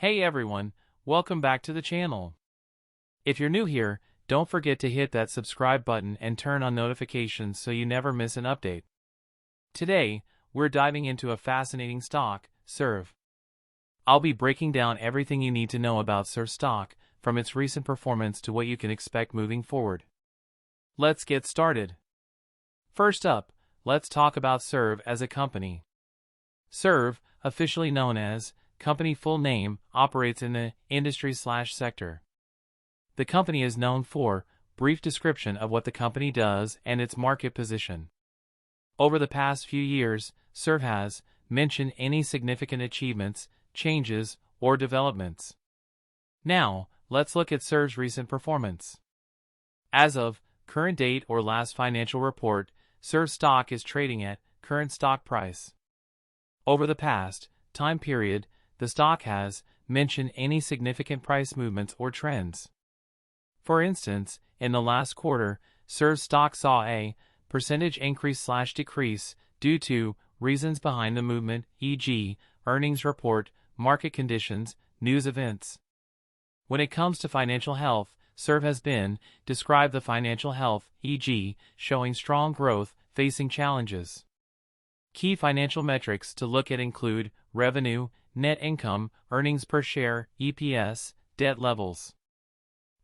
Hey everyone, welcome back to the channel. If you're new here, don't forget to hit that subscribe button and turn on notifications so you never miss an update. Today, we're diving into a fascinating stock, SERV. I'll be breaking down everything you need to know about SERV stock, from its recent performance to what you can expect moving forward. Let's get started. First up, let's talk about SERV as a company. SERV, officially known as company full name, operates in the industry/sector. The company is known for brief description of what the company does and its market position. Over the past few years, SERV has mentioned any significant achievements, changes, or developments. Now, let's look at SERV's recent performance. As of current date or last financial report, SERV stock is trading at current stock price. Over the past time period, the stock has mentioned any significant price movements or trends. For instance, in the last quarter, SERV stock saw a percentage increase/decrease due to reasons behind the movement, e.g., earnings report, market conditions, news events. When it comes to financial health, SERV has been described the financial health, e.g., showing strong growth, facing challenges. Key financial metrics to look at include revenue, net income, earnings per share, EPS, debt levels.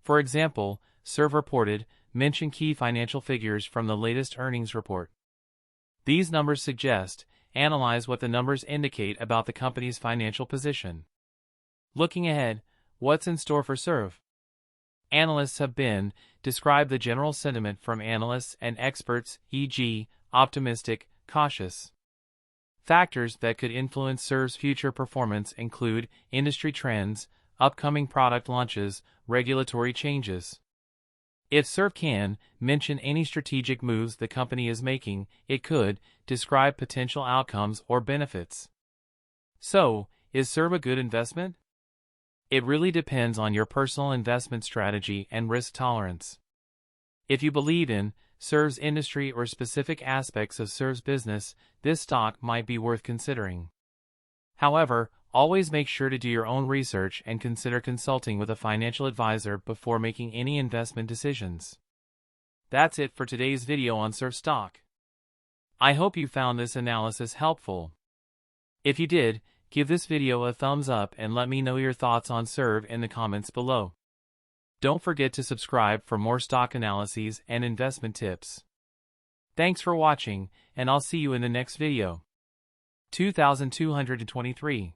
For example, SERV reported mention key financial figures from the latest earnings report. These numbers suggest, analyze what the numbers indicate about the company's financial position. Looking ahead, what's in store for SERV? Analysts have been described the general sentiment from analysts and experts, e.g., optimistic, cautious. Factors that could influence SERV's future performance include industry trends, upcoming product launches, regulatory changes. If SERV can mention any strategic moves the company is making, it could describe potential outcomes or benefits. So, is SERV a good investment? It really depends on your personal investment strategy and risk tolerance. If you believe in SERV's industry or specific aspects of SERV's business, this stock might be worth considering. However, always make sure to do your own research and consider consulting with a financial advisor before making any investment decisions. That's it for today's video on SERV stock. I hope you found this analysis helpful. If you did, give this video a thumbs up and let me know your thoughts on SERV in the comments below. Don't forget to subscribe for more stock analyses and investment tips. Thanks for watching, and I'll see you in the next video. 2223